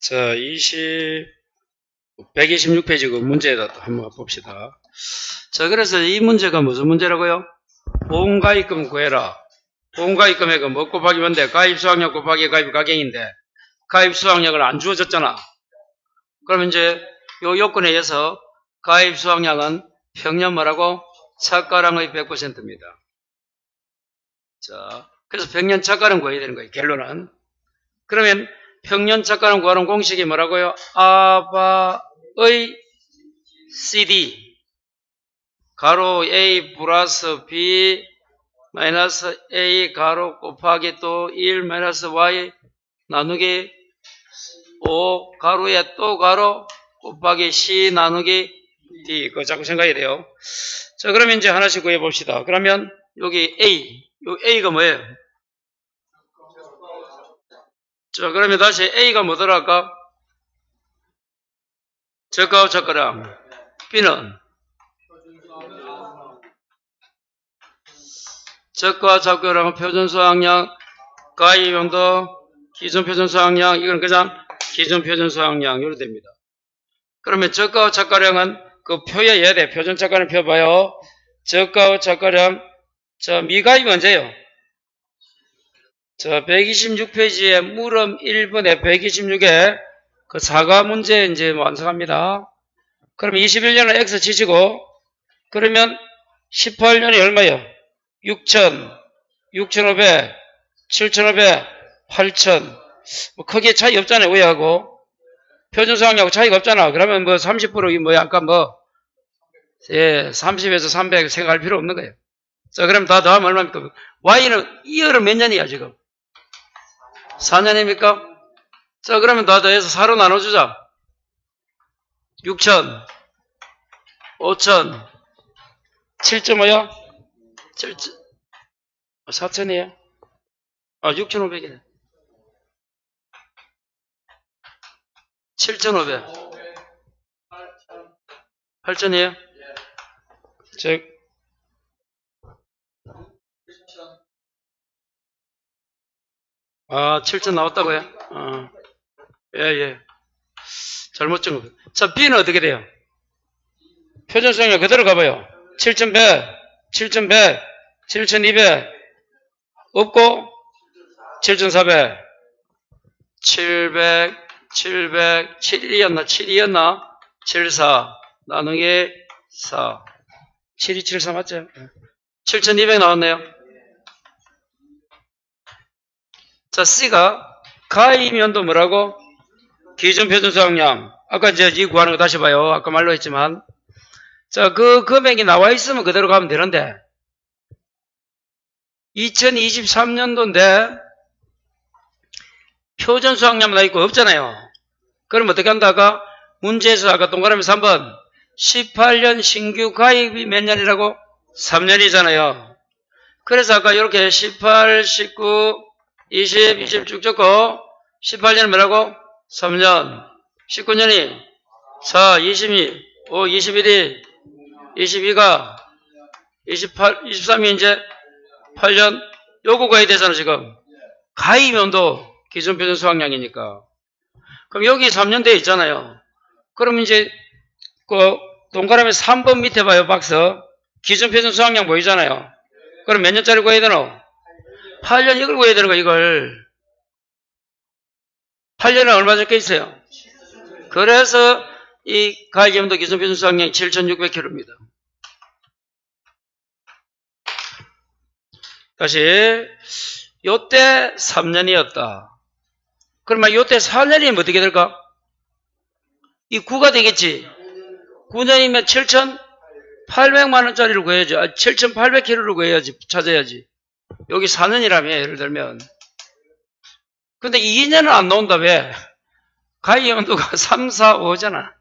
자, 126페이지 그 문제에다 한번 봅시다. 자, 그래서 이 문제가 무슨 문제라고요? 보험가입금 구해라. 보험가입금액은 뭐 곱하기 뭔데? 가입수확량 곱하기 가입가격인데 가입수확량을 안 주어졌잖아. 그러면 이제 요 요건에 의해서 가입수확량은 평년 뭐라고? 착가량의 100%입니다. 자, 그래서 평년 착가량 구해야 되는 거예요. 결론은. 그러면 평년 착가량 구하는 공식이 뭐라고요? 아바의 CD 가로 A 플러스 B 마이너스 A 가로 곱하기 또 1 마이너스 Y 나누기 5 가로에 또 가로 곱하기 C 나누기 D. 그거 자꾸 생각해야 돼요. 자, 그러면 이제 하나씩 구해 봅시다. 그러면 여기 A, 요 A가 뭐예요? 자, 그러면 다시 A가 뭐더라 아까? 저가와 저가량. B는 저가와 저가량은 표준수확량, 가입용도, 기존표준수확량, 이건 그냥 기존표준수확량, 이렇게 됩니다. 그러면 저가와 저가량은 그 표여해야 돼. 표준저가량 펴봐요. 저가와 저가량, 자, 미가입 언제요? 자, 126페이지에 물음 1번에 126에 그 사과 문제 이제 완성합니다. 그러면 21년은 X 치시고, 그러면 18년이 얼마요? 6천, 6,500, 7,500, 8천. 뭐 크게 차이 없잖아요. 우회하고. 표준수확량하고 차이가 없잖아. 그러면 뭐 30%이 뭐야? 아까 뭐, 예, 30에서 300 생각할 필요 없는 거예요. 자, 그럼 다 더하면 얼마입니까? Y는 2열은 몇 년이야, 지금? 4년입니까? 자, 그러면 다 더해서 4로 나눠주자. 6천, 5천, 7.5요? 4천이에요? 아, 6,500이네. 7,500. 8천이에요? 즉, 아, 7천 나왔다고요? 예. 잘못 적은. 자, B는 어떻게 돼요? 표준수확량 그대로 가봐요. 7,100, 7,100, 7,200, 없고, 7,400, 700, 700, 7이었나? 74, 나누기 4. 7274 맞죠? 7,200 나왔네요. 자, C가 가입연도 뭐라고? 기준표준수확량. 아까 이제 이 구하는 거 다시 봐요. 아까 말로 했지만. 자, 그 금액이 나와 있으면 그대로 가면 되는데 2023년도인데 표준수확량만 나 있고 없잖아요. 그럼 어떻게 한다가 문제에서 아까 동그라미 3번 18년 신규 가입이 몇 년이라고? 3년이잖아요. 그래서 아까 이렇게 18, 19, 20, 20 쭉 적고 18년은 뭐라고? 3년. 19년이 4, 22, 5, 21이 22가 28, 23이 이제 8년. 요거 가야 되잖아 지금. 가입연도 기존표준 수확량이니까. 그럼 여기 3년 돼 있잖아요. 그럼 이제 그 동그라미 3번 밑에 봐요 박스. 기존표준 수확량 보이잖아요. 그럼 몇 년짜리 구해야 되노? 8년 이걸 구해야 되는 거 이걸. 8년은 얼마 적혀 있어요? 그래서 이 가입연도 기존표준 수확량이 7,600km입니다. 다시 요때 3년이었다. 그러면 요때 4년이면 어떻게 될까? 이 9가 되겠지. 9년이면 7,800만 원짜리를 구해야지. 7,800km를 구해야지. 찾아야지. 여기 4년이라며 예를 들면. 근데 2년은 안 나온다. 왜? 가입연도가 3, 4, 5잖아.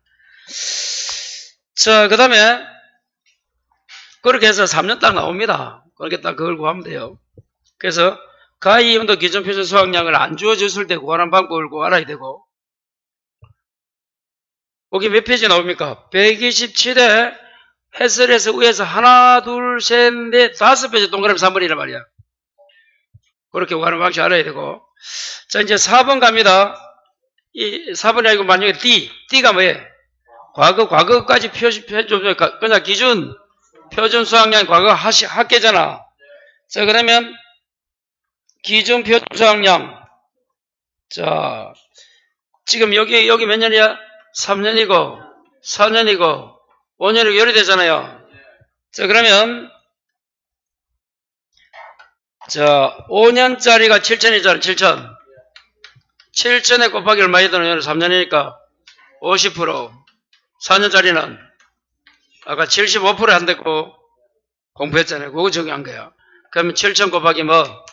자, 그 다음에 그렇게 해서 3년 딱 나옵니다. 그렇게 딱 그걸 구하면 돼요. 그래서 가입연도 기존표준 수확량을 안 주어졌을 때 구하는 방법을 알아야 되고. 거기 몇 페이지 나옵니까? 127에 해설에서 위에서 하나, 둘, 셋, 넷, 5페이지 동그라미 3번이란 말이야. 그렇게 구하는 방식 알아야 되고. 자, 이제 4번 갑니다. 이 4번이 아니고 만약에 D가 뭐예요? 과거까지 그냥 기준, 표준 수학량 과거 학계잖아. 자, 그러면 기준 표준 수학량. 자, 지금 여기 몇 년이야? 3년이고, 4년이고, 5년이고, 열이 되잖아요. 자, 그러면, 자, 5년짜리가 7천이잖아, 7천. 7천에 곱하기 얼마에 드는 3년이니까 50%. 4년짜리는 아까 75% 한다고 공부했잖아요. 그거 중요한 거야. 그러면 7천 곱하기 뭐?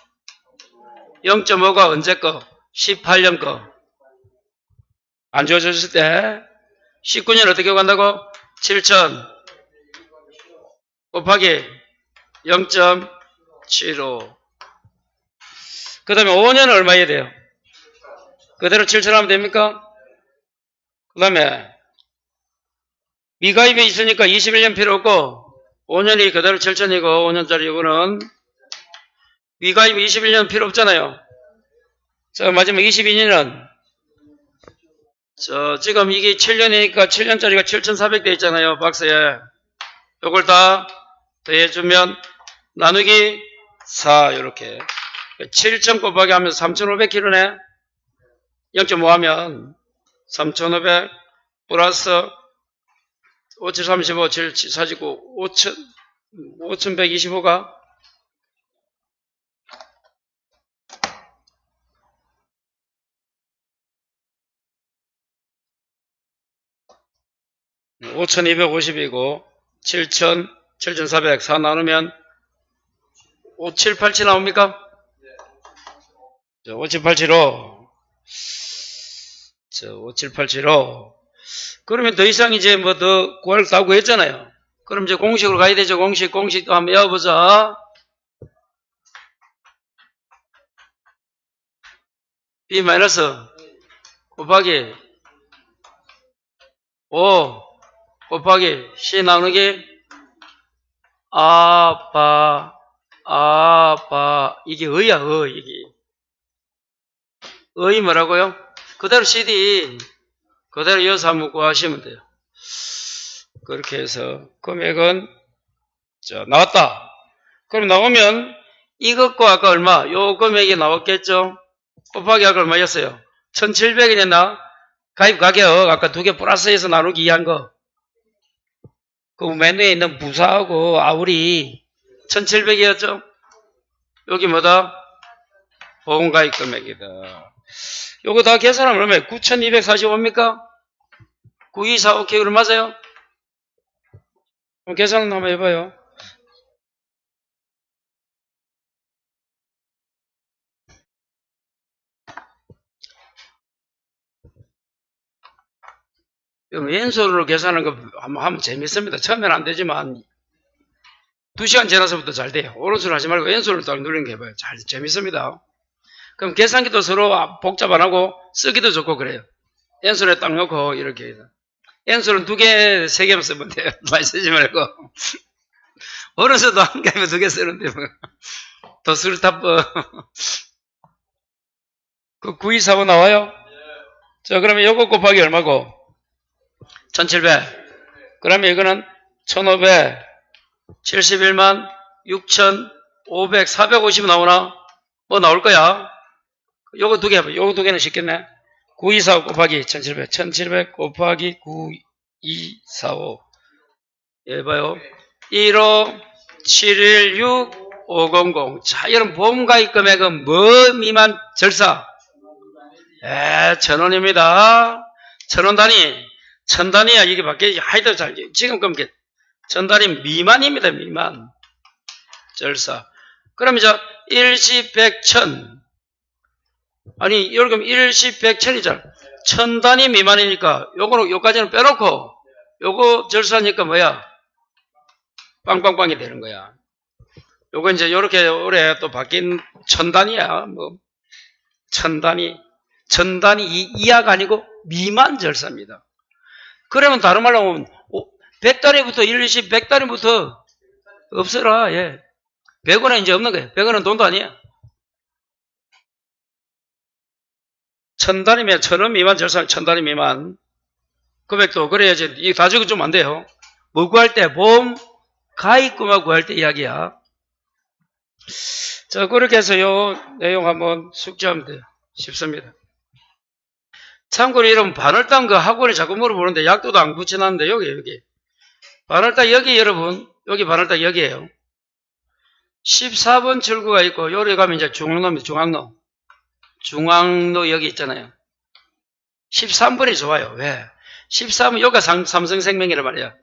0.5가 언제 거? 18년 거. 안 주어졌을 때 19년 어떻게 간다고? 7천 곱하기 0.75. 그 다음에 5년은 얼마여야 돼요? 그대로 7천 하면 됩니까? 그 다음에 미가입이 있으니까 21년 필요 없고 5년이 그대로 7천이고 5년짜리 이거는 미가입이 21년 필요 없잖아요. 자, 마지막 22년은 지금 이게 7년이니까 7년짜리가 7,400 돼 있잖아요. 박스에. 요걸 다 더해주면 나누기 4 이렇게 7,000 곱하기 하면 3,500kg네. 0.5 하면 3,500 플러스 5,735, 7,49, 5,125가 5,250이고 7,000, 7,400 4 나누면 5787 나옵니까? 5785 5785 그러면 더 이상 이제 뭐 더 구할 거 하고 했잖아요. 그럼 이제 공식으로 가야 되죠. 공식도 한번 외워보자. B 마이너스 곱하기 5 곱하기 C 나누기 아빠 이게 의야 이게 의 뭐라고요? 그대로 CD 그대로 이어서 한번 구하시면 돼요. 그렇게 해서 금액은 나왔다. 그럼 나오면 이것과 아까 얼마? 요 금액이 나왔겠죠? 곱하기 아까 얼마였어요? 1,700이랬나? 가입 가격 아까 두 개 플러스해서 나누기 2한 거. 그 맨 위에 있는 부사하고 아우리 1,700이었죠? 여기 뭐다? 보험가입 금액이다. 요거 다 계산하면 얼마예요? 9,245입니까? 9245 기억을 맞아요? 그럼 계산 한번 해봐요. 왼손으로 계산하는 거 한번 하면 재밌습니다. 처음에는 안 되지만 2시간 지나서부터 잘 돼요. 오른손으로 하지 말고 왼손으로 딱 누르는 거 해봐요. 재밌습니다. 그럼 계산기도 서로 복잡 안 하고 쓰기도 좋고 그래요. 왼손에 딱 놓고 이렇게 해서. 왼손은 2개, 3개만 쓰면 돼요. 많이 쓰지 말고. 오른손도 한 개면 2개 쓰는데 뭐. 더 술탑 그 9245 나와요? 자, 그러면 요거 곱하기 얼마고? 1,700. 그러면 이거는 1,571만 6,500, 450 나오나? 뭐 나올 거야? 요거 2개 해봐. 요거 2개는 쉽겠네. 9245 곱하기 1,700. 1,700 곱하기 9245. 예, 봐요. 15716,500. 자, 여러분, 보험가입 금액은 뭐 미만 절사? 1,000원입니다. 1,000원 단위. 1,000단위야. 이게 밖에, 하여튼 잘, 지금 그럼 1,000단위 미만입니다. 미만. 절사. 그럼 이제, 일시, 백천. 아니, 이렇게 일시, 백천이잖아. 1,000단위 미만이니까, 요까지는 빼놓고, 요거 절사니까 뭐야? 빵빵빵이 되는 거야. 요거 이제 요렇게 올해 또 바뀐 1,000단위야. 뭐, 1,000단위. 1,000단위 이하가 아니고 미만 절사입니다. 그러면 다른 말로 하면 100단위부터 1시 100단위부터 없어라. 예. 100원은 이제 없는 거예요. 100원은 돈도 아니야. 1000단위면 1000원 미만 절상 1000단위 미만 금액도 그래야지. 이거 다 적어주면 안 돼요. 뭐 구할 때? 보험 가입금액 구할 때 이야기야. 자, 그렇게 해서 요 내용 한번 숙지하면 돼요. 쉽습니다. 참고로 여러분, 반월당 그 학원에 자꾸 물어보는데 약도도 안 붙여놨는데, 여기. 반월당 여기 여러분, 여기 반월당 여기에요. 14번 출구가 있고, 요리 가면 이제 중앙로입니다. 중앙로. 중앙로 여기 있잖아요. 13번이 좋아요. 왜? 13번, 여기가 삼성생명이란 말이야.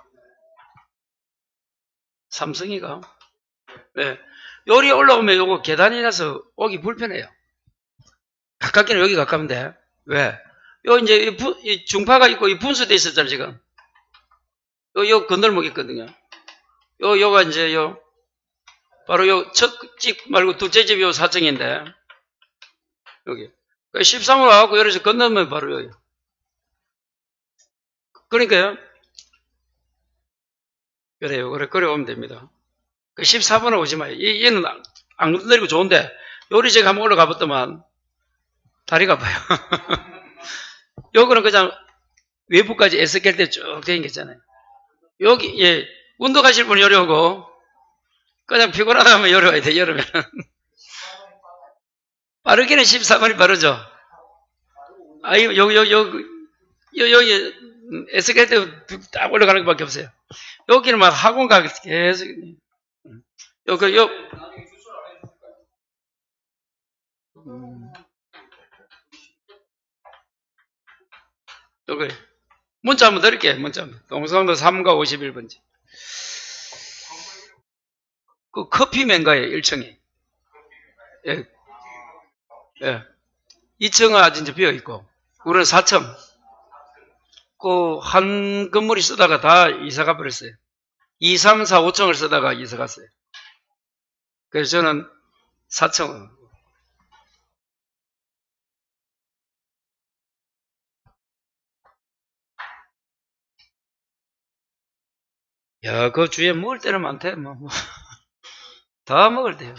삼성이가. 왜? 요리 올라오면 요거 계단이라서 오기 불편해요. 가깝기는 여기 가까우면 돼. 왜? 요 이제 이 중파가 있고 이 분수돼 있었잖아요, 지금. 요 건널목 있거든요. 요가 이제 바로 요 첫 집 말고 둘째 집이 요 4층인데, 여기. 13으로 와갖고 여기서 건너면 바로 여기. 그러니까요. 그래요. 그래 오면 됩니다. 14번에 오지 마요. 얘는 안 건드리고 좋은데, 요리 제가 한번 올라가 봤더만, 다리가 아파요. 요거는 그냥 외부까지 에스겔 때 쭉 되는 게 있잖아요. 여기, 예, 운동하실 분은 요리 오고, 그냥 피곤하다면 요리 와야 돼, 여름에는. 빠르기는 14번이 빠르죠. 여기, 에스겔 때 딱 올라가는 것밖에 없어요. 여기는 막 학원 가기 계속, 여기. 문자 한번 드릴게요, 문자 한번. 동성도 3가 51번지. 그 커피맨가예요, 1층이. 예. 예. 2층은 아직 이제 비어있고, 우리는 4층. 그, 한 건물이 쓰다가 다 이사가 버렸어요. 2, 3, 4, 5층을 쓰다가 이사 갔어요. 그래서 저는 4층. 야, 그 주위에 먹을 때는 많대, 뭐. 다 먹을 때요.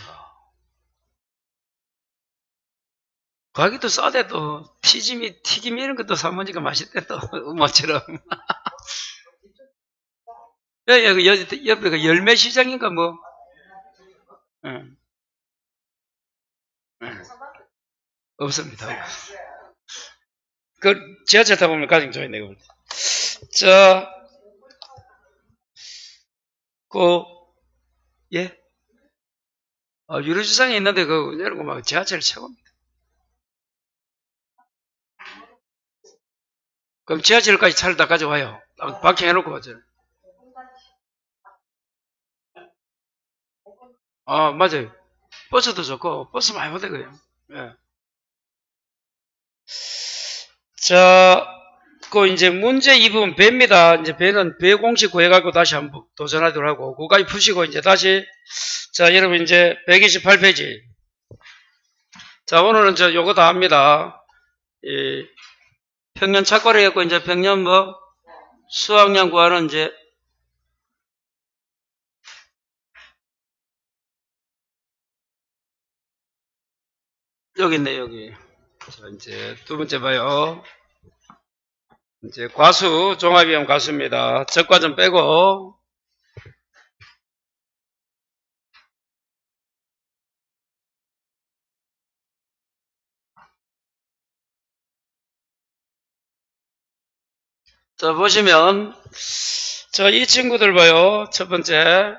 가기도 싸대, 또. 튀김 이런 것도 사모니까 맛있대, 또. 뭐처럼. 옆에 그 열매 시장인가, 뭐. 응. 응. 없습니다. 그, 지하철 타보면 가장 좋아요, 내가 볼 때. 자, 예? 유료주상에 있는데, 이런 거 막 지하철 최고입니다. 그럼 지하철까지 차를 다 가져와요. 박형해놓고 가잖아요. 맞아요. 버스도 좋고, 버스 많이 못 되고요. 예. 자, 이제 문제 2번 배입니다. 이제 배는 배 공식 구해가지고 다시 한번 도전하도록 하고, 그거까지 푸시고, 이제 다시, 자, 여러분 이제 128페이지. 자, 오늘은 요거 다 합니다. 평년 착과를 했고, 이제 평년 수학량 구하는 이제, 여기 있네, 여기. 자, 이제 두 번째 봐요. 이제 과수, 종합이용 과수입니다. 적과 좀 빼고. 자, 보시면, 이 친구들 봐요. 첫 번째.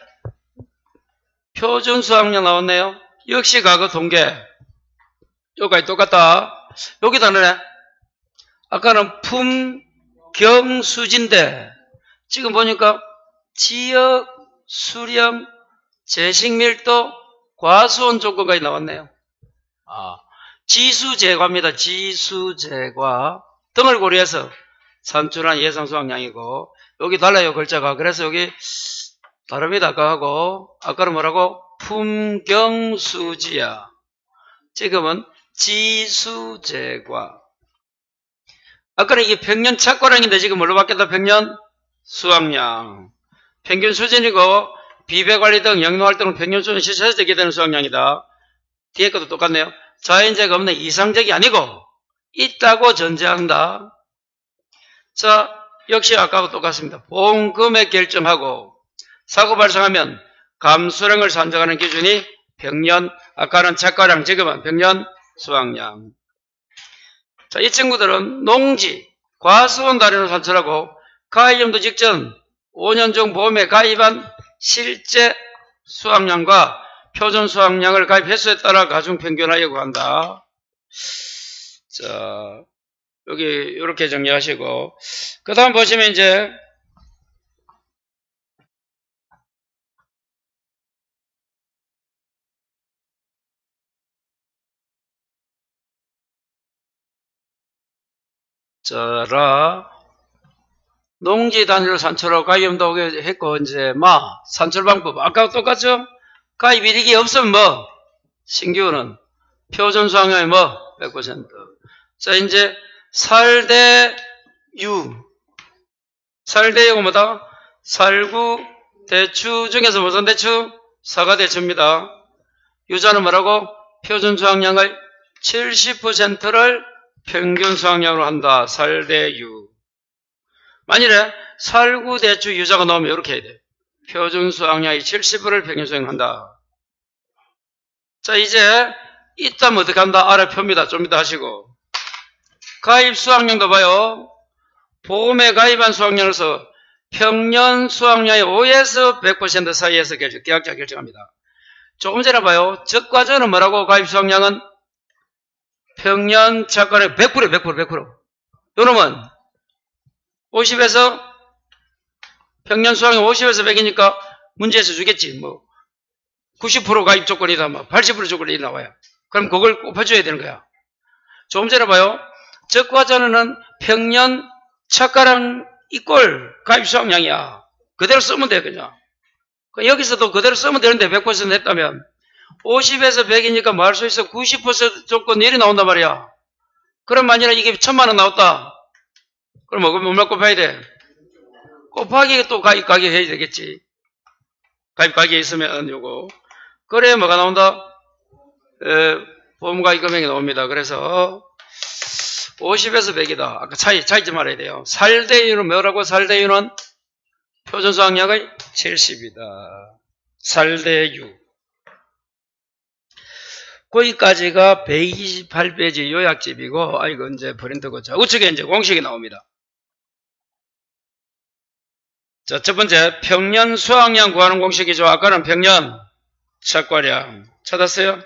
표준 수학량 나왔네요. 역시 과거 통계. 여기까지 똑같다. 여기다 넣네. 아까는 품경수진데, 지금 보니까 지역, 수령, 재식밀도, 과수원 조건까지 나왔네요. 지수제과입니다. 지수제과 등을 고려해서 산출한 예상 수확량이고, 여기 달라요, 글자가. 그래서 여기 다릅니다. 아까하고. 아까는 뭐라고? 품경수지야. 지금은 지수제과. 아까는 이게 평년 착과량인데 지금 뭘로 바뀌었다? 평년 수확량. 평균 수준이고 비배관리 등 영농활동을 평균 수준 실시해서 되게 되는 수확량이다. 뒤에 것도 똑같네요. 자연재해가 없는 이상적이 아니고 있다고 전제한다. 자, 역시 아까와 똑같습니다. 보험 금액 결정하고 사고 발생하면 감수량을 산정하는 기준이 평년, 아까는 착과량, 지금은 평년 수확량. 자, 이 친구들은 농지, 과수원 단위로 산출하고 가입연도 직전 5년 중 보험에 가입한 실제 수확량과 표준 수확량을 가입 횟수에 따라 가중평균하여 구한다. 자, 여기 이렇게 정리하시고 그 다음 보시면 이제 농지 단위로 산출하고 가입연도 했고 이제 산출 방법 아까 똑같죠? 가입 이익이 없으면 신규는 표준 수확량이 100%. 자, 이제 살대유. 살대유가 뭐다? 살구 대추 중에서 무슨 대추? 사과대추입니다. 유자는 뭐라고? 표준 수확량의 70%를 평균 수확량으로 한다. 살대유. 만일에 살구 대추 유자가 나오면 이렇게 해야 돼. 표준 수확량의 70%를 평균 수확한다. 자, 이제 있다면 어떻게 한다? 아래 표입니다. 좀 이따 하시고. 가입 수확량도 봐요. 보험에 가입한 수확량으로서 평년 수확량의 5에서 100% 사이에서 계약자 결정합니다. 조금 전에 봐요. 적과전은 뭐라고? 가입 수확량은 평년 착과의 100%. 요놈은 50에서 평년 수확량 50에서 100이니까 문제에서 주겠지. 90% 가입 조건이다. 80% 조건이 나와요. 그럼 그걸 꼽아줘야 되는 거야. 조금 전에 봐요. 적과전은 평년 착과량 이꼴 가입 수확량이야. 그대로 쓰면 돼, 그냥. 여기서도 그대로 쓰면 되는데 100% 했다면 50에서 100이니까 뭐 할 수 있어? 90% 조건 일이 나온단 말이야. 그럼 만약에 이게 1000만원 나왔다. 그럼 얼마 곱해야 돼? 곱하기 또 가입 가격 해야 되겠지. 가입 가격이 있으면 요거. 그래야 뭐가 나온다? 보험 가입 금액이 나옵니다. 그래서 50에서 100이다. 아까 차이점 알아야 돼요. 살대유는 뭐라고? 살대유는 표준 수확량의 70이다. 살대유. 거기까지가 128페이지 요약집이고, 이거 이제 프린트고, 자, 우측에 이제 공식이 나옵니다. 자, 첫 번째, 평년 수확량 구하는 공식이죠. 아까는 평년 착과량. 찾았어요?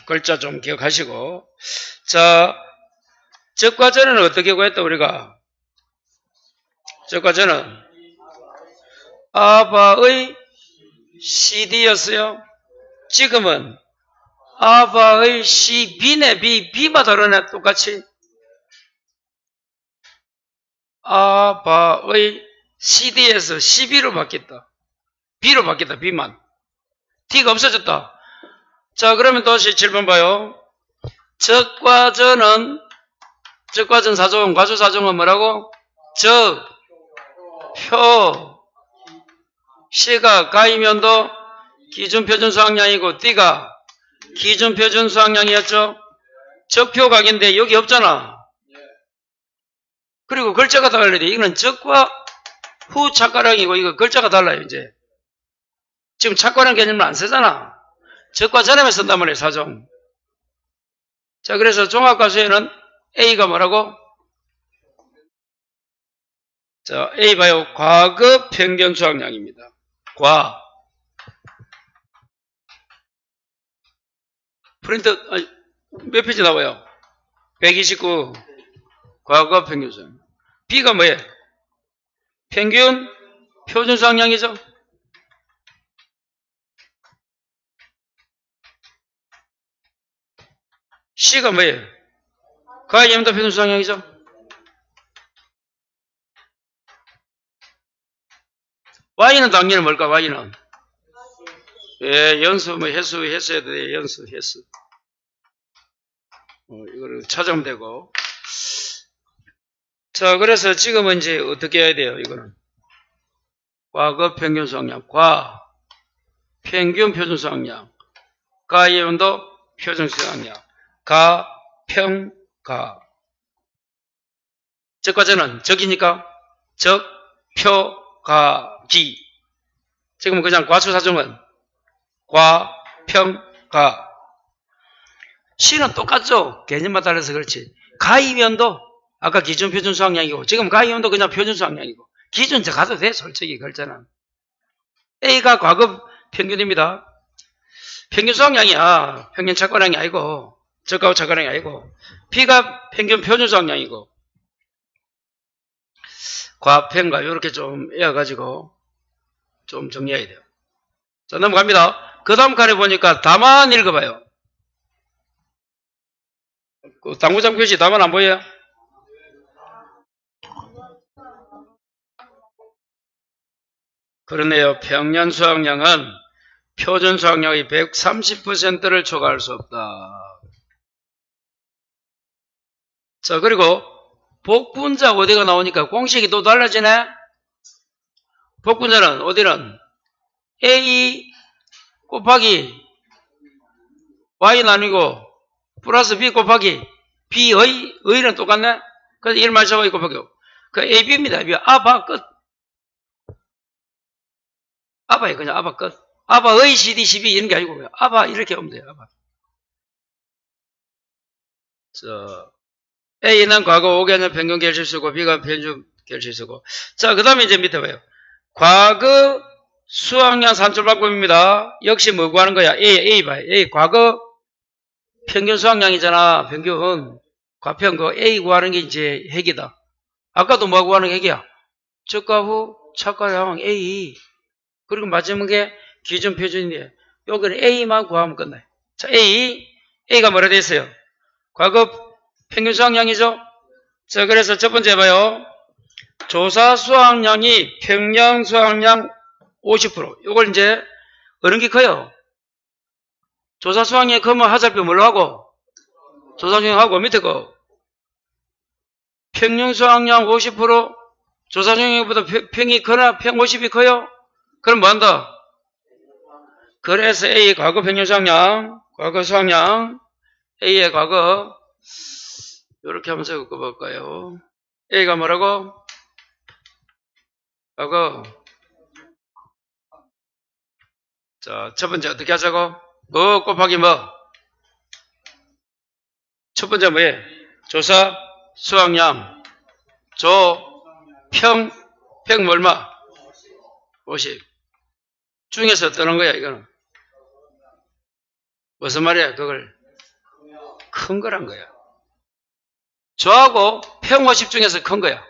글자 좀 기억하시고. 자, 적과전은 어떻게 구했다, 우리가? 적과전은 아바의 CD였어요. 지금은 아바의 CB네, B가 다르네, 똑같이. 아바의 CD에서 CB로 바뀌었다. B로 바뀌었다, B만. D가 없어졌다. 자, 그러면 다시 7번 봐요. 적과전은, 적과전 사종, 과수사종은 뭐라고? 적, 표, C가 가입연도 기준 표준 수확량이고, D가 기준 표준 수확량이었죠? 적표 각인데 여기 없잖아. 그리고 글자가 달라야 돼. 이거는 적과 후 착과량이고, 이거 글자가 달라요, 이제. 지금 착과량 개념을 안 쓰잖아. 적과 전에만 쓴단 말이에요, 사종. 자, 그래서 종합과수에는 A가 뭐라고? 자, A 봐요. 과거 평균 수확량입니다. 프린트, 몇 페이지 나와요? 129. 과거 평균 수확량. B가 뭐예요? 평균 표준 수확량이죠? C가 뭐예요? 가입연도 표준 수확량이죠? Y는 당연히 뭘까? Y는 연수, 횟수 해야 돼. 연수, 횟수. 이거를 찾으면 되고. 자, 그래서 지금은 이제 어떻게 해야 돼요? 이거는 과거 평균 수확량, 평균 표준 수확량, 가입연도 표준 수확량, 평가. 적과제는 적이니까 적, 표, 가, 기. 지금 그냥 과수사정은 과, 평, 가. 시는 똑같죠? 개념만 달라서 그렇지. 가이면도 아까 기준 표준 수학량이고 지금 가이면도 그냥 표준 수학량이고 기준 가도 돼 솔직히 글자는. A가 과거 평균입니다. 평균 수학량이야. 평균 착과량이 아니고 적하고 착과량이 아니고 B가 평균 표준 수학량이고 과평가 이렇게 좀 이어가지고 좀 정리해야 돼요. 자 넘어갑니다. 그 다음 칸에 보니까 답만 읽어봐요. 그 당구장 표시 답만 안 보여요? 그러네요. 평년 수학량은 표준 수학량의 130%를 초과할 수 없다. 자 그리고 복분자 어디가 나오니까 공식이 또 달라지네. 복분자는 어디는 A 곱하기 Y 나누고 플러스 B 곱하기 B의 는 똑같네. 그래서 1 마이너스 Y 곱하기 그 AB입니다. 아바 끝. 아바에 그냥 아바 끝. 아바의 CD, 12 이런 게 아니고 아바 이렇게 하면 돼요. 아바. 자, A는 과거 5개년 평균 결실수고 B가 평균 결실수고. 자, 그 다음에 이제 밑에 봐요. 과거 수학량 산출방법입니다. 역시 뭐 구하는 거야? A 봐요. A 과거 평균 수학량이잖아. 평균. 과평 그 A 구하는 게 이제 핵이다. 아까도 뭐 구하는 게 핵이야? 적과 후 착과량 A. 그리고 마지막에 기준 표준인데 여기는 A만 구하면 끝나요. 자, A가 뭐라 돼 있어요? 과거 평균 수학량이죠? 자, 그래서 첫 번째 봐요. 조사 수학량이 평년 수학량 50%. 요걸 이제 어느 게 커요? 조사 수학량이 크면 하살표 뭘로 하고? 조사 수학량하고 밑에 거 평년 수학량 50% 조사 수학량보다 평이 크나 평 50이 커요? 그럼 뭐 한다? 그래서 A 과거 평균 수학량, 과거 수학량, A의 과거 이렇게 하면서 읽어볼까요? A가 뭐라고? 과거. 자, 첫 번째 어떻게 하자고? 뭐 곱하기 뭐? 첫 번째 뭐예요? 조사 수학량, 평 얼마? 50. 중에서 뜨는 거야 이거는. 무슨 말이야 그걸? 큰 거란 거야. 저하고 평 50 중에서 큰 거야.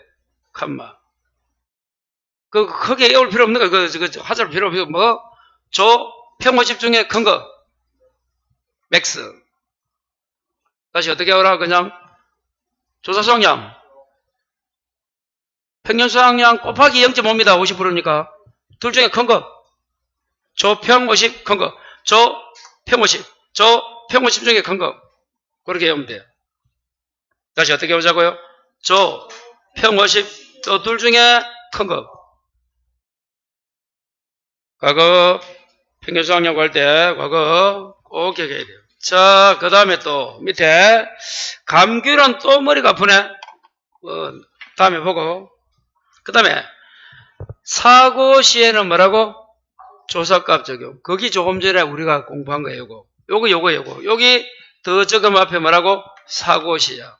칸마. 그 크게 외울 필요 없는 거야. 그 하잘 필요 없고 뭐? 평 50 중에 큰 거. 맥스. 다시 어떻게 하라 그냥 조사 수학량. 평균 수학량 곱하기 0.5입니다. 50%니까. 둘 중에 큰 거. 평 50 큰 거. 평 50. 평 50 중에 큰 거. 그렇게 하면 돼요. 다시 어떻게 보자고요? 평 50. 둘 중에 큰 거. 과거 평균 수학량 구할 때 과거 꼭 기억해야 돼요. 자, 그 다음에 또 밑에 감귤은 또 머리가 아프네. 다음에 보고. 그 다음에 사고 시에는 뭐라고? 조사값 적용. 거기 조금 전에 우리가 공부한 거예요. 요거. 여기 더 적음 앞에 뭐라고? 사고 시야.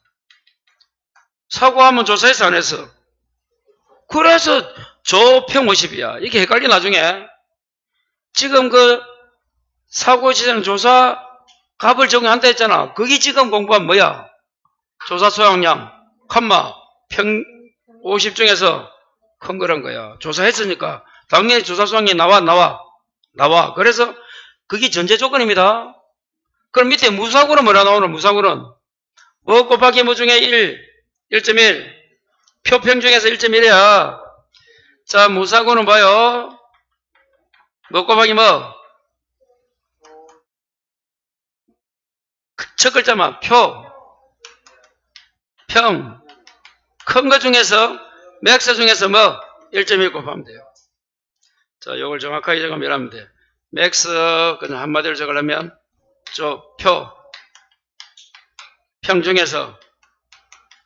사고하면 조사해서 안 했어. 그래서 평 50이야. 이게 헷갈려 나중에. 지금 그 사고 시에는 조사 값을 적용한다 했잖아. 거기 지금 공부한 뭐야? 조사 수학량, 평 50 중에서 큰 거란 거야. 조사했으니까. 당연히 조사 수학량이 나와. 그래서 그게 전제 조건입니다. 그럼 밑에 무사고는 뭐라 나오노? 무사고는 뭐 곱하기 뭐 중에 1.1. 표평 중에서 1.1이야. 자, 무사고는 봐요. 뭐 곱하기 뭐? 첫 글자만 평. 큰 거 중에서 맥스 중에서 뭐? 1.1 곱하면 돼요. 자, 요걸 정확하게 적으면 하면 돼. 맥스 그냥 한마디로 적으려면 표 평중에서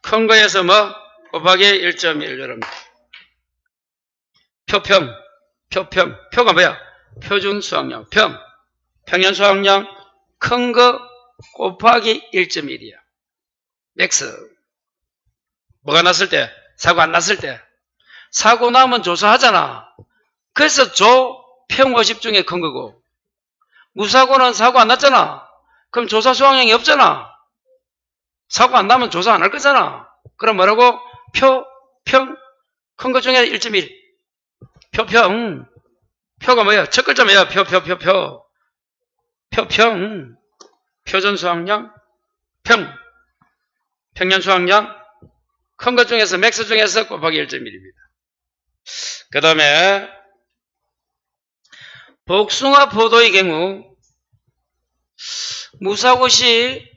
큰 거에서 뭐 곱하기 1.1 여러분. 표가 뭐야? 표준 수학량. 평년 수학량 큰 거 곱하기 1.1이야. 맥스. 뭐가 났을 때? 사고 안 났을 때. 사고 나면 조사하잖아. 그래서 평 50 중에 큰 거고. 무사고는 사고 안 났잖아. 그럼 조사 수학량이 없잖아. 사고 안 나면 조사 안 할 거잖아. 그럼 뭐라고? 평 큰 거 중에 1.1. 표가 뭐야? 첫 글자 뭐야? 표준 수학량 평년 수학량 큰 것 중에서 맥스 중에서 곱하기 1.1입니다. 그 다음에 복숭아 포도의 경우 무사고시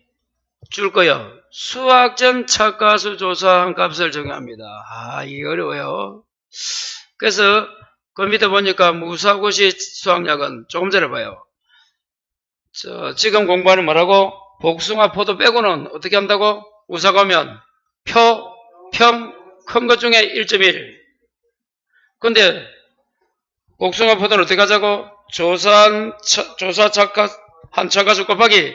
줄 거요. 수학점 착가수 조사한 값을 정합니다. 이게 어려워요. 그래서 그 밑에 보니까 무사고시 수학량은 조금 전에 봐요. 지금 공부하는 뭐라고? 복숭아 포도 빼고는 어떻게 한다고? 무사고면 평 큰 것 중에 1.1. 근데 복숭아 포도는 어떻게 하자고? 조사 착가한 착가수 곱하기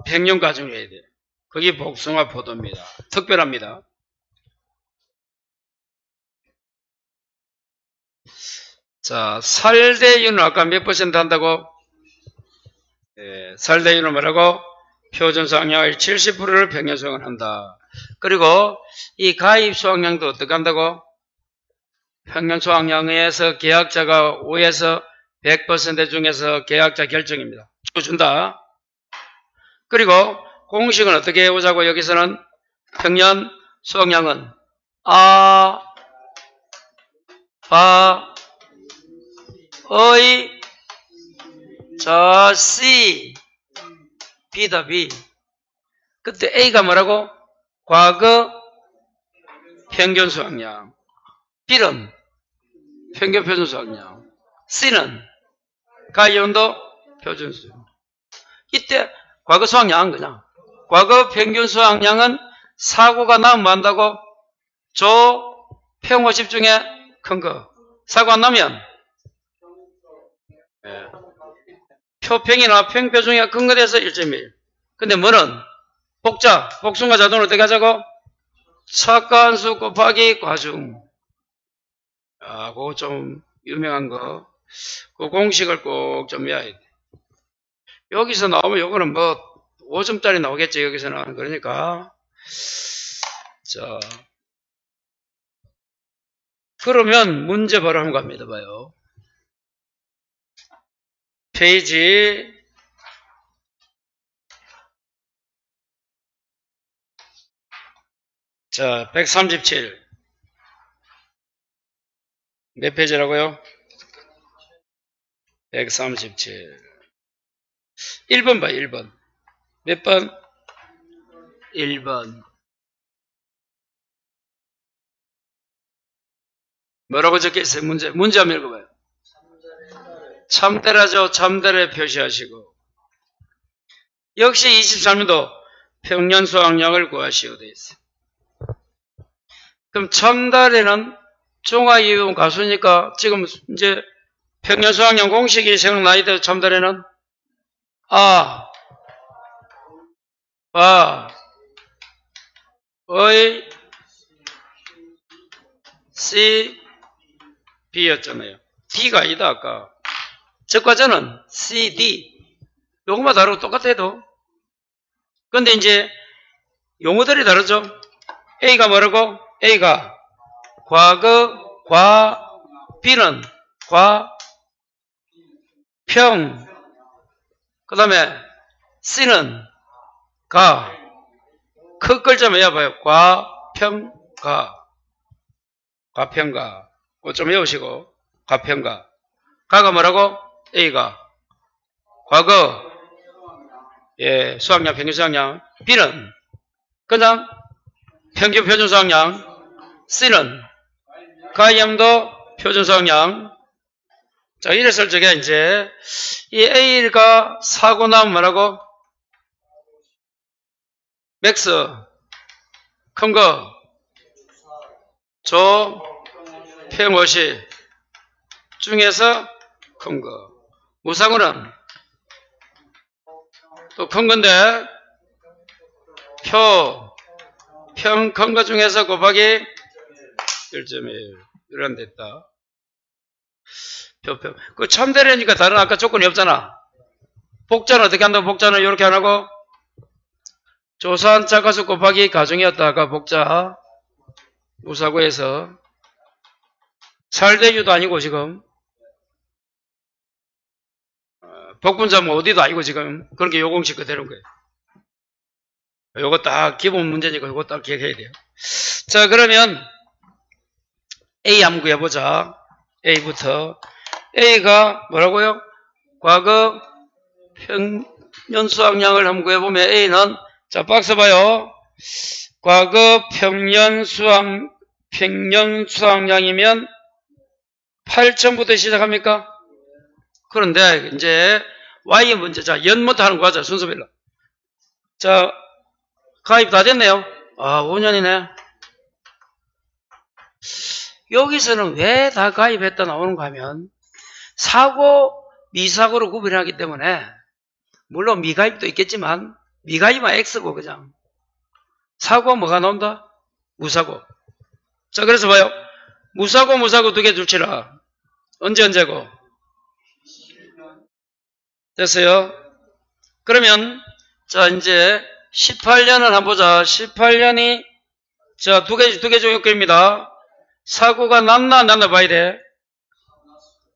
평균 가중해야 돼. 그게 복숭아 포도입니다. 특별합니다. 자, 살대율은 아까 몇 퍼센트 한다고? 살대율은 뭐라고? 표준 수학량의 70%를 평균 수학을 한다. 그리고 이 가입 수학량도 어떻게 한다고? 평균 수학량에서 계약자가 5에서 100% 중에서 계약자 결정입니다. 준다. 그리고 공식은 어떻게 해보자고? 여기서는 평년 수학량은 의 C B다 B. 그때 A가 뭐라고? 과거 평균 수학량. B는 평균 표준 수학량. C는 가이온도 표준 수학량. 이때 과거 수학량 그냥. 과거 평균 수학량은 사고가 나면 뭐 한다고? 평 50 중에 큰 거. 사고 안 나면 표평이나 평표 중에 큰 거 돼서 1.1. 근데 뭐는? 복숭아 자동으로 어떻게 하자고? 착가한수 곱하기 과중. 그거 좀 유명한 거. 그 공식을 꼭 좀 외워야 돼. 여기서 나오면 요거는 뭐 5점짜리 나오겠지, 여기서는. 그러니까. 자. 그러면 문제 바로 한번 갑니다. 봐요. 페이지 137. 몇 페이지라고요? 137. 1번 봐, 1번. 몇 번? 1번. 뭐라고 적혀있어요? 문제 한번 읽어봐요. 참대라죠. 참대를 표시하시고. 역시 23년도 평년 수학량을 구하시오 되어 있어요. 그럼 참달에는 종합이용 가수니까 지금 이제 평년 수학량 공식이 생각나야 돼요. 참달에는 의 C B였잖아요. D가 아니다 아까. 적과자는 C D. 요것만 다르고 똑같아도. 근데 이제 용어들이 다르죠. A가 뭐라고? A가 과거, B는 평, 그 다음에 C는 그 글자 뭐야 봐요. 과평가. 그거 좀 외우시고. 과평가. 가가 뭐라고? A가 과거, 수학량, 평균 수학량. B는 그냥 평균 표준 수학량. C는 가이염도 표준 수학량. 자, 이랬을 적에 이제 이 A가 사고 나면 뭐라고? 맥스 큰 거 조 평50 중에서 큰 거. 무상으로는 또 큰 건데 평 큰 거 중에서 곱하기 1.1 이런 데 있다. 표표. 그 참대라니까 다른 아까 조건이 없잖아. 복자는 어떻게 한다고? 복자는 이렇게 안 하고 조사한 자가수 곱하기 가중이었다. 아까 복자 무사고에서 살대유도 아니고 지금 복분자 뭐 어디도 아니고 지금 그런 게 요공식 그대로인 거예요. 요거 딱 기본 문제니까 요거 딱 기억해야 돼요. 자, 그러면 A 한번 구해보자. A부터. A가 뭐라고요? 과거 평년 수확량을 한번 구해보면 A는, 자, 박스 봐요. 과거 평년 수확량이면 8천부터 시작합니까? 그런데 이제 Y 문제. 자, 연부터 하는 거 하자. 순서별로. 자, 가입 다 됐네요. 아, 5년이네. 여기서는 왜 다 가입했다 나오는가 하면 사고, 미사고로 구분하기 때문에 물론 미가입도 있겠지만 미가입은 X고 그냥 사고 뭐가 나온다? 무사고. 자, 그래서 봐요. 무사고 두 개 줄치라. 언제고? 됐어요? 그러면 자, 이제 18년을 한번 보자. 18년이 자, 두 개 종목입니다. 사고가 났나 안 났나 봐야 돼.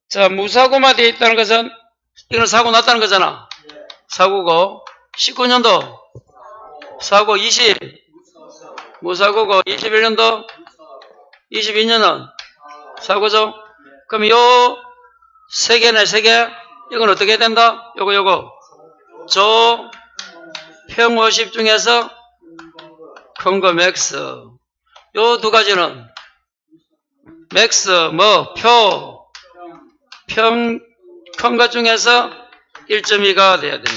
자, 무사고만 되어 있다는 것은 이건 사고 났다는 거잖아. 사고고 19년도 사고 20 무사고고 21년도 22년은 사고죠. 그럼 요 세 개네, 세 개. 이건 어떻게 된다? 요거 조 평50 중에서 큰 거 맥스. 요 두 가지는 맥스 뭐 평 큰 거 중에서 1.2가 돼야 된다.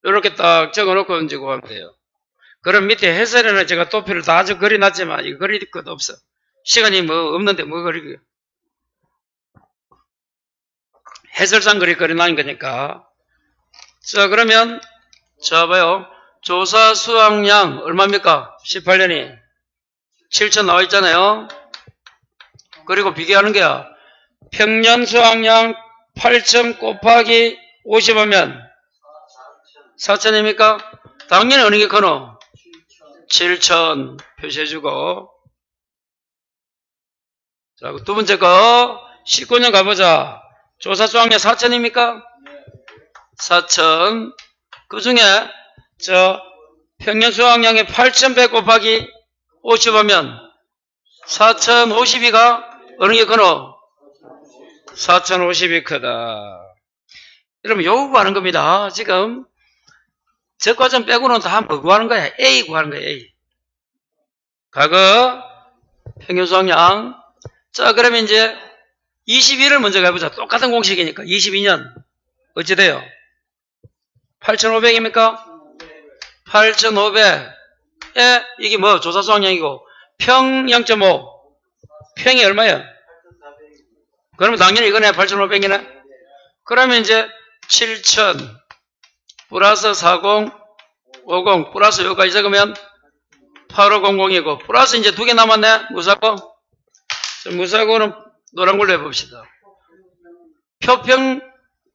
요렇게 딱 적어놓고 이제 구하면 돼요. 그럼 밑에 해설에는 제가 도표를 다 그려놨지만 이거 그릴 것도 없어. 시간이 뭐 없는데 뭐 그리고요. 해설상 그려놓은 거니까. 자, 그러면 자, 봐요. 조사 수확량 얼마입니까? 18년이 7천 나와 있잖아요. 그리고 비교하는 게야. 평년 수확량 8천 곱하기 50하면 4천입니까? 당연히 어느 게 커노? 7천 표시해주고. 자, 두 번째 거 19년 가보자. 조사 수확량 4천입니까? 4천. 그 중에 저 평년 수확량의 8,100 곱하기 50하면 4,052가 어느 게 크노? 4,050이 크다. 여러분 요거 구하는 겁니다. 지금 적과점 빼고는 다 뭐 구하는 거야? A 구하는 거야. A. 과거 평균 수확량. 자, 그러면 이제 22를 먼저 가보자. 똑같은 공식이니까 22년 어찌 돼요? 8,500입니까? 8,500에 이게 뭐 조사 수확량이고 평 0.5 평이 얼마야? 그러면 당연히 이거네. 8,500이네. 그러면 이제 7,000 플러스 40 50 플러스 여기까지 적으면 8500이고 플러스 이제 두 개 남았네. 무사고. 무사고는 노란 걸로 해봅시다. 표평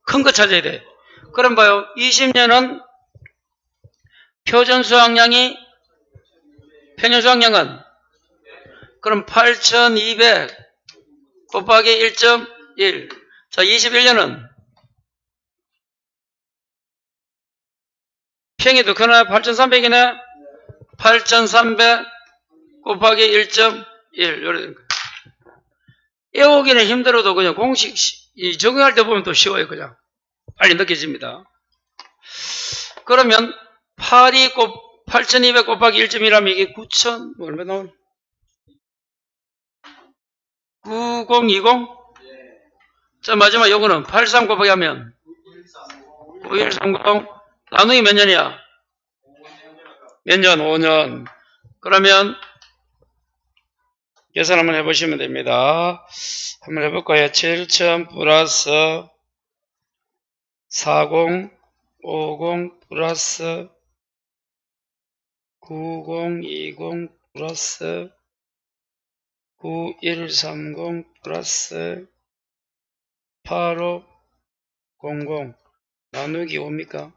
큰 거 찾아야 돼. 그럼 봐요. 20년은 표준 수확량이 평년 수확량은 그럼 8,200 곱하기 1.1. 자, 21년은 평이 더 크나? 8,300이네. 8,300 곱하기 1.1. 이렇게 된 거예요. 외우기는 힘들어도 그냥 공식 적용할 때 보면 또 쉬워요. 그냥 빨리 느껴집니다. 그러면 8,200 곱하기 1.1하면 이게 9,000 뭐 얼마 나오나? 9020? 자, 마지막 요거는 83 곱하기 하면 9130 나누기 몇 년이야? 몇 년? 5년. 그러면 계산 한번 해보시면 됩니다. 한번 해볼까요? 7000 플러스 40, 50 플러스 90, 20 플러스 9130 플러스 8500 나누기 5입니까?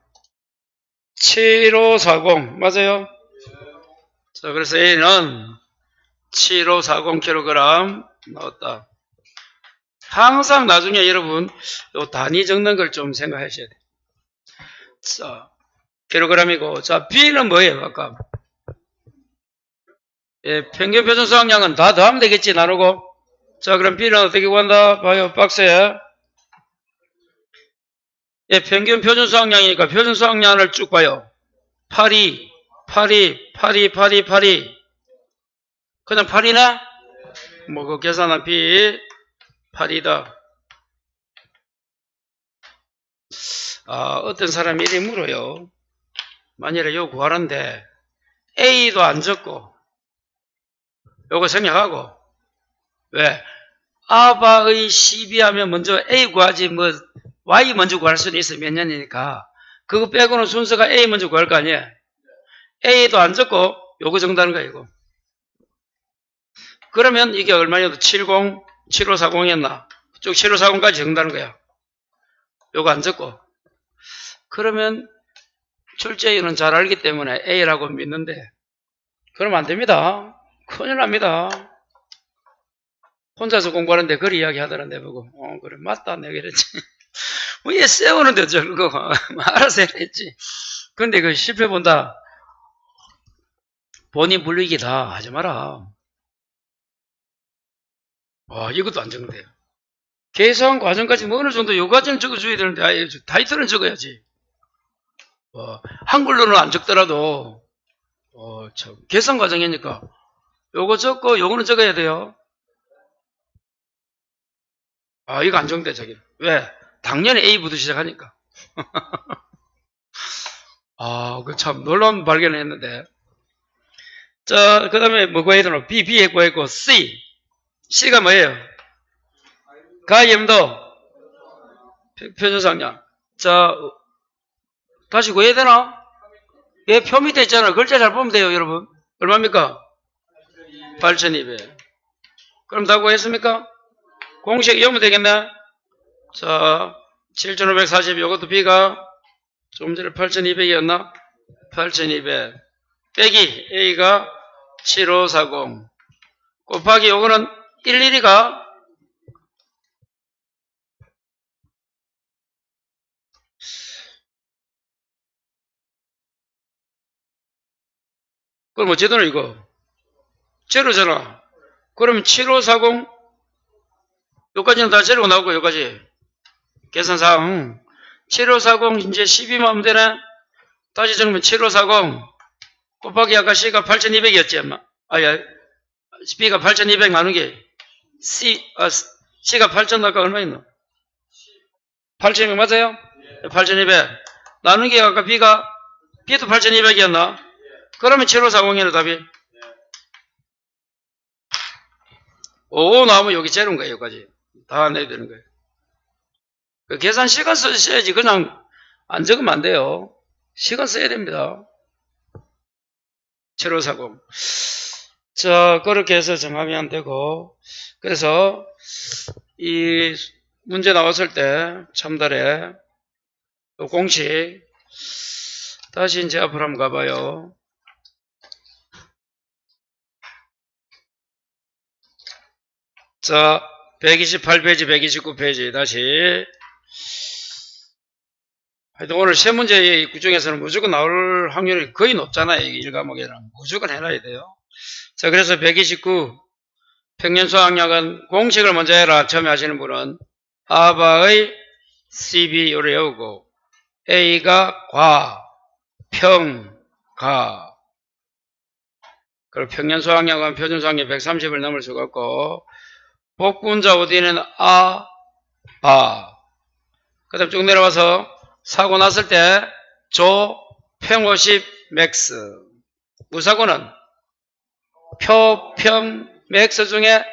7540 맞아요? 자, 그래서 A는 7540kg 나왔다. 항상 나중에 여러분 요 단위 적는 걸 좀 생각하셔야 돼요. 자, 킬로그램이고, 자, B는 뭐예요? 아까 예, 평균 표준 수확량은 다 더하면 되겠지, 나누고. 자, 그럼 B는 어떻게 구한다? 봐요, 박스에. 예, 평균 표준 수확량이니까 표준 수확량을 쭉 봐요. 82, 82, 82, 82, 82. 그냥 8이나? 뭐, 그 계산한 B, 8이다. 아, 어떤 사람이 이리 물어요. 만일에 요거 구하는데, A도 안 적고, 요거 생략하고, 왜? 아바의 12 하면 먼저 A 구하지, 뭐, Y 먼저 구할 수는 있어, 몇 년이니까. 그거 빼고는 순서가 A 먼저 구할 거 아니에요? A도 안 적고, 요거 정도하는 거야, 이거. 그러면 이게 얼마냐도 70, 7540이었나? 쭉 7540까지 정다는 거야. 요거 안 적고. 그러면 출제인은 잘 알기 때문에 A라고 믿는데, 그러면 안 됩니다. 큰일 납니다. 혼자서 공부하는데 그리 이야기 하더란데 보고, 그래, 맞다, 내가 이랬지. 왜 세우는데 저거, 알아서 해야지. 근데 그 실패 본다. 본인 불리기 다 하지 마라. 이것도 안 적는데요. 계산 과정까지 뭐 어느 정도 요 과정 적어줘야 되는데, 타이틀은 적어야지. 한글로는 안 적더라도, 계산 과정이니까, 요거 적고, 요거는 적어야 돼요. 이거 안 적는데, 저기. 왜? 당연히 A부터 시작하니까. 그 참 놀라운 발견을 했는데. 자, 그 다음에 뭐 구해야 되나? B에 구했고, C가 뭐예요? 가염도 표준상량. 자, 다시 구해야 되나? 예, 표 밑에 있잖아. 글자 잘 보면 돼요, 여러분. 얼마입니까? 8,200. 그럼 다 구했습니까? 공식 이으면 되겠네? 자, 7,540. 이것도 B가 조금 전에 8,200이었나? 8,200. 빼기 A가 7540. 곱하기 요거는 11이가 그럼 어찌되나 이거? 제로잖아. 그러면 7540 여기까지는 다 제로가 나오고 여기까지 계산상 7540 이제 12만 하면 되네. 다시 적으면 7540 곱하기 아까 C가 8200이었지 엄마. B가 8200 나누기 C가 8000 아까 얼마 있노? 8200 맞아요? 8200 나누기 아까 B도 8200이었나? 그러면 7540이네 답이. 5 나오면 여기 제로인 거예요. 여기까지 다 내야 되는 거예요. 그 계산 시간 쓰셔야지 그냥 안 적으면 안 돼요. 시간 써야 됩니다. 7540. 자, 그렇게 해서 정하면 되고, 그래서 이 문제 나왔을 때 첨달에 공식 다시 이제 앞으로 한번 가봐요. 자, 128페이지, 129페이지 다시. 하여튼 오늘 세 문제 구중에서는 무조건 나올 확률이 거의 높잖아요. 1과목에는 무조건 해놔야 돼요. 자, 그래서 129 평년수확량은 공식을 먼저 해라. 처음에 하시는 분은 아바의 CB 요를 외우고 A가 과, 평, 가. 그리고 평년수확량은 표준수확량 130을 넘을 수가 없고 복분자 어디는 아, 바. 그 다음 쭉 내려와서 사고 났을 때 조, 평50 맥스. 무사고는 표, 편, 맥스 중에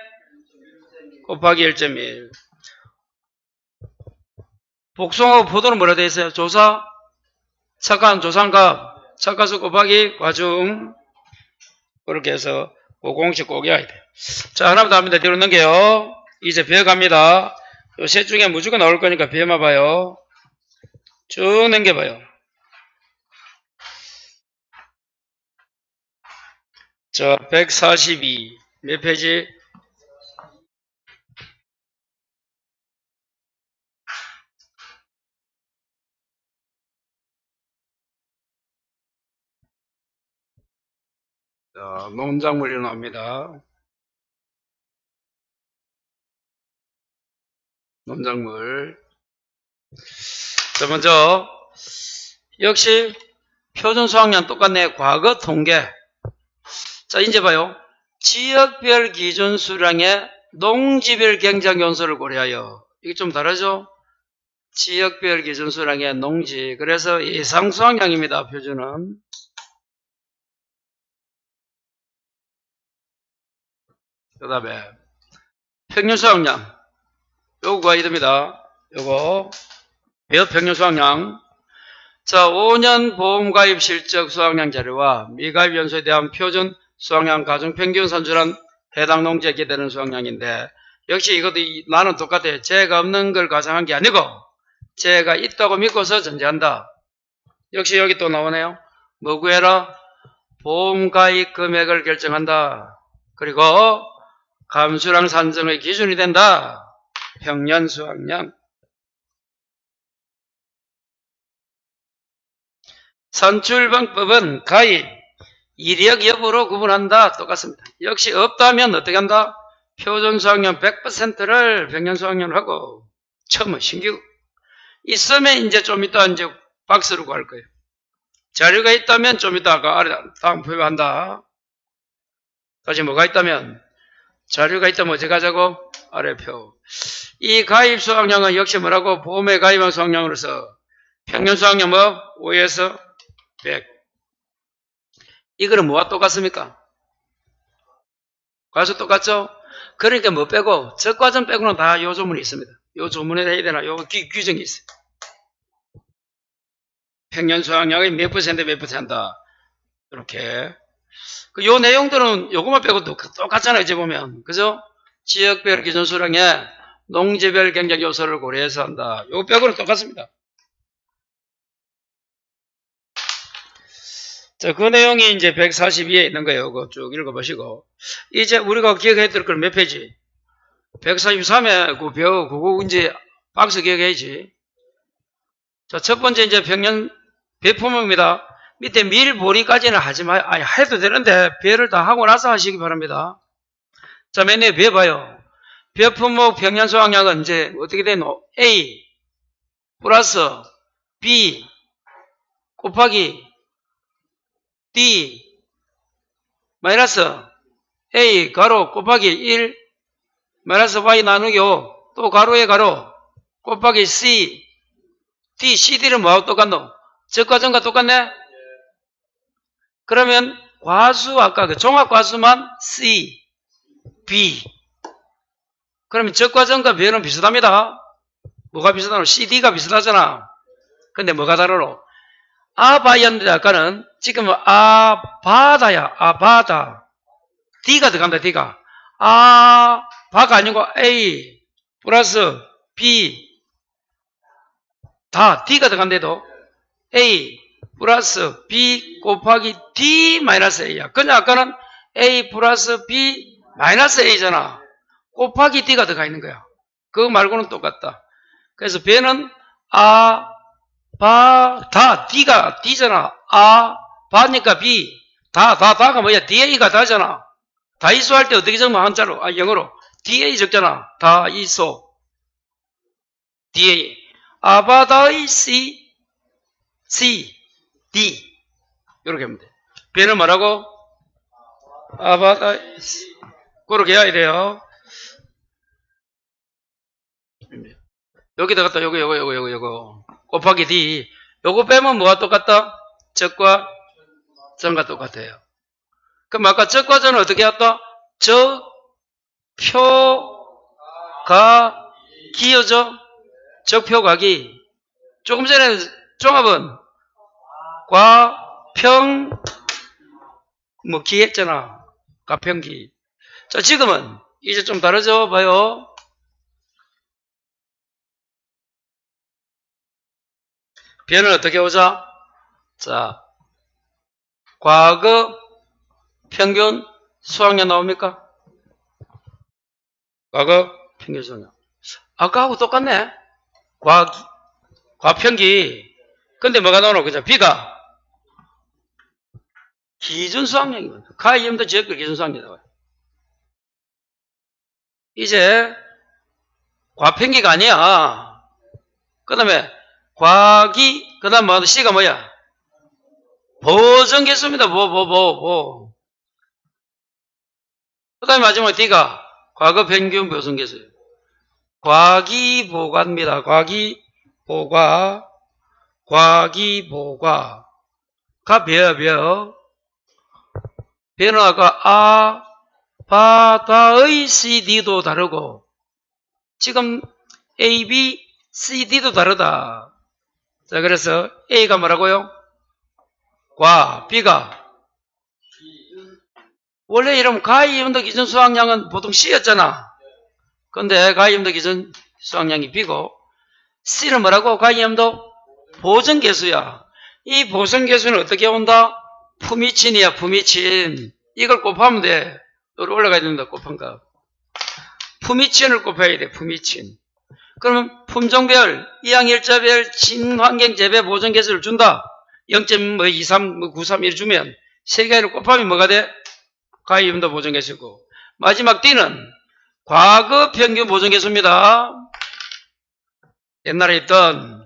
곱하기 1.1. 복숭아하고 포도는 뭐라 되어 있어요? 조사, 착한 조상값, 착가수 곱하기 과중. 그렇게 해서 그 공식 꼭 외워야 돼요. 자, 하나부터 합니다. 뒤로 넘겨요. 이제 배워갑니다. 요 셋 중에 무조건 나올 거니까 배워만 봐요. 쭉 넘겨봐요. 자, 142. 몇 페이지? 자, 농작물 일어납니다. 농작물. 자, 먼저, 역시 표준 수확량 똑같네. 과거 통계. 자, 이제 봐요. 지역별 기준 수량의 농지별 경작 요소를 고려하여. 이게 좀 다르죠? 지역별 기준 수량의 농지. 그래서 예상 수확량입니다. 표준은. 그 다음에 평균 수확량. 요거가 이릅니다. 요거. 평균 수확량. 자, 5년 보험가입 실적 수확량 자료와 미가입 연소에 대한 표준 수확량 가중평균 산출한 해당 농지에 기대되는 수확량인데, 역시 이것도 나는 똑같아요. 재해가 없는 걸 가정한 게 아니고 재해가 있다고 믿고서 전제한다. 역시 여기 또 나오네요. 뭐 구해라? 보험가입 금액을 결정한다. 그리고 감수량 산정의 기준이 된다. 평년 수확량. 산출 방법은 가입, 이력 여부로 구분한다. 똑같습니다. 역시 없다면 어떻게 한다? 표준 수확량 100%를 평년 수확량으로 하고, 처음은 신규. 있으면 이제 좀 이따 이제 박스로 구할 거예요. 자료가 있다면 좀 이따 아까 아래 다음 표현한다. 다시 뭐가 있다면? 자료가 있다면 어디 가자고? 아래 표. 이 가입 수확량은 역시 뭐라고? 보험에 가입한 수확량으로서 평년 수확량 뭐? 5에서 100. 이거는 뭐와 똑같습니까? 과수 똑같죠? 그러니까 뭐 빼고, 적과점 빼고는 다 요 조문이 있습니다. 요 조문에 해야 되나? 요 규정이 있어요. 평년 수확량의 몇 퍼센트 몇 퍼센트. 이렇게. 요 내용들은 요것만 빼고 똑같잖아요. 이제 보면. 그죠? 지역별 기준 수량에 농지별 경쟁 요소를 고려해서 한다. 요 빼고는 똑같습니다. 자, 그 내용이 이제 142에 있는 거예요. 그거 쭉 읽어보시고. 이제 우리가 기억해야 될 걸 몇 페이지? 143에 그거 이제 박스 기억해야지. 자, 첫 번째 이제 평년 배품입니다. 밑에 밀보리까지는 하지 마요. 아니, 해도 되는데, 배를 다 하고 나서 하시기 바랍니다. 자, 맨 위에 배 봐요. 배품목 평년 수확량은 이제 어떻게 되노? A 플러스 B 곱하기 D 마이너스 A 가로 곱하기 1 마이너스 Y 나누기 5 또 가로에 가로 곱하기 C D, CD는 뭐하고 똑같노? 적과점과 똑같네? 그러면 과수 아까 그 종합과수만 C, B 그러면 적과점과 배는 비슷합니다. 뭐가 비슷하노? CD가 비슷하잖아. 근데 뭐가 다르노? 아바였는데 아까는 지금은 아바다야. 아바다. D가 들어간다. D가. 아바가 아니고 A 플러스 B 다 D가 들어간대도 A 플러스 B 곱하기 D 마이너스 A야. 그냥 아까는 A 플러스 B 마이너스 A잖아. 곱하기 D가 들어가 있는 거야. 그거 말고는 똑같다. 그래서 배는 다 D가 D잖아. 바니까 B 다가 뭐야? DA가 다잖아. 다이소 할 때 어떻게 적으면 한자로? 영어로 DA 적잖아. 다이소 DA 아바다이 C D 이렇게 하면 돼. 배는 뭐라고? 아바다이 C 그렇게 해야 돼요. 여기다 갖다 요거 곱하기 D 요거 빼면 뭐가 똑같다? 적과 점과 똑같아요. 그럼 아까 적과전은 어떻게 했다? 적, 표, 가, 기여죠? 적표, 가기. 조금 전에 종합은 과, 평, 뭐, 기 했잖아. 가평기. 자, 지금은 이제 좀 다르죠? 봐요. 변은 어떻게 오자? 자, 과거, 평균, 수학년 나옵니까? 과거, 평균, 수학년. 아까하고 똑같네. 과평기. 근데 뭐가 나오노? 그죠? B가 기준 수학량이거든. 가이음도 지역별 기준 수학량이 나와요. 이제 과평기가 아니야. 그 다음에 과기, 그 다음 뭐 C가 뭐야? 보정계수입니다. 그 다음에 마지막에 D가 과거 평균 보정계수예요. 과기보과입니다. 과기보과. 가 배는 아까 바다의 CD도 다르고 지금 A, B, C, D도 다르다. 자, 그래서 A가 뭐라고요? B가 원래 이러면 가이음도 기준 수학량은 보통 C였잖아. 근데 가이음도 기준 수학량이 B고 C는 뭐라고? 가이음도 보정계수야. 이 보정계수는 어떻게 온다? 품위친이야, 품위친. 이걸 곱하면 돼. 여기 올라가야 된다, 곱한 거. 품위친을 곱해야 돼, 품위친. 그러면 품종별, 이항일자별, 친환경재배 보정계수를 준다. 0.23, 931 주면 세 개를 곱하면 뭐가 돼? 가이음도 보정계수고. 마지막 D는 과거 평균 보정계수입니다. 옛날에 있던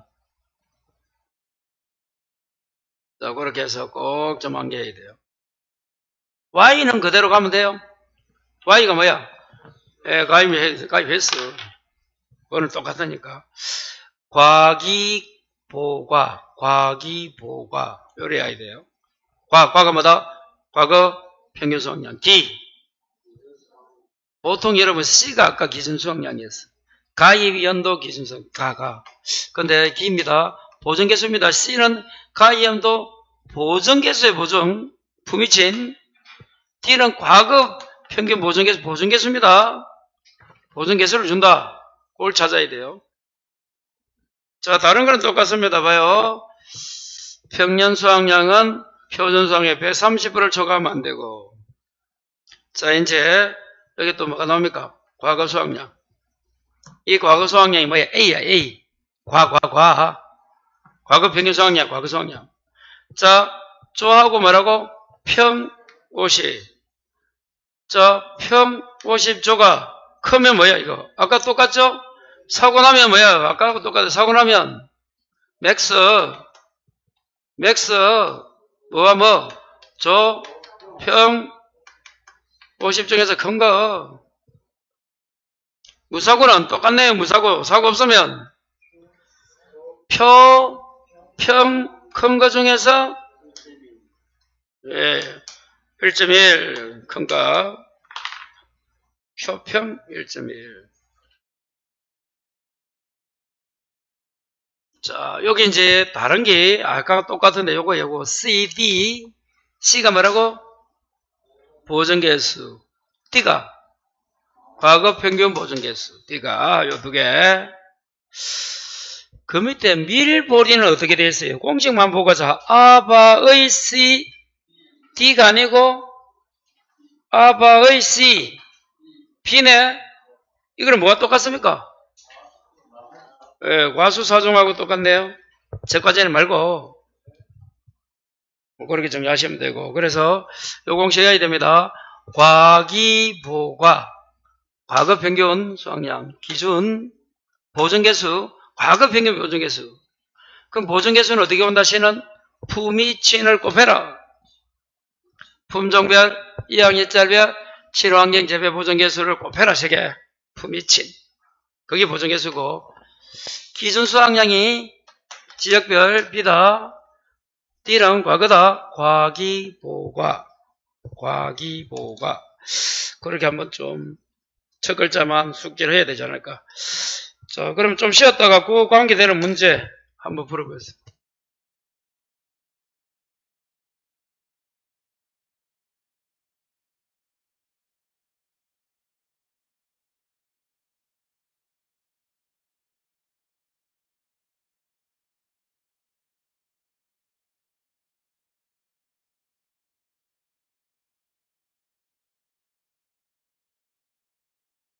자, 그렇게 해서 꼭 좀 암기해야 돼요. Y는 그대로 가면 돼요. Y가 뭐야? 가입했어. 그거는 똑같으니까. 과기보과. 요래야 돼요. 과가 뭐다? 과거 평균 수학량. D. 보통 여러분 C가 아까 기준 수학량이었어. 가입 연도 기준 수학량. 근데 D입니다. 보정계수입니다. C는 가이음도 보정계수의 보정, 품위친. D는 과거 평균 보정계수입니다. 보정계수를 준다. 그걸 찾아야 돼요. 자, 다른 거는 똑같습니다. 봐요. 평년 수학량은 표준 수학량의 130%를 초과하면 안 되고. 자, 이제 여기 또 뭐가 나옵니까? 과거 수학량. 이 과거 수학량이 뭐야? A야, A. 과거 평균 수학량, 과거 수학량. 자, 조하고 뭐라고? 평 50. 자, 평 50조가 크면 뭐야, 이거? 아까 똑같죠? 사고 나면 뭐야? 아까하고 똑같아. 사고 나면 맥스, 뭐와 뭐? 조, 평 50 중에서 큰 거. 무사고는 똑같네요, 무사고. 사고 없으면 평 큰 거 중에서 1.1 큰 거. 표평 1.1. 자, 여기 이제 다른 게 아까 똑같은데 요거 CD. C가 뭐라고? 보정계수. D가 과거 평균 보정계수. D가 요 두 개. 그 밑에 밀보리는 어떻게 되어 있어요? 공식만 보고 자, 아바의 C, D가 아니고 아바의 C, B네. 이거는 뭐가 똑같습니까? 과수사종하고 똑같네요. 제과제는 말고 그렇게 정리하시면 되고. 그래서 요 공식 해야 됩니다. 과기보과, 과거 평균 수학량, 기준, 보정계수, 과거 평균 보정계수. 그럼 보정계수는 어떻게 온다? C는 품위친을 곱해라. 품종별, 이항일자별, 친환경 재배 보정계수를 곱해라. 3개. 품위친. 그게 보정계수고. 기준 수학량이 지역별 B다. D는 과거다. 과기보과. 과기보가. 그렇게 한번 좀 첫 글자만 숙지를 해야 되지 않을까. 자, 그럼 좀 쉬었다가 그 관계되는 문제 한번 풀어보겠습니다.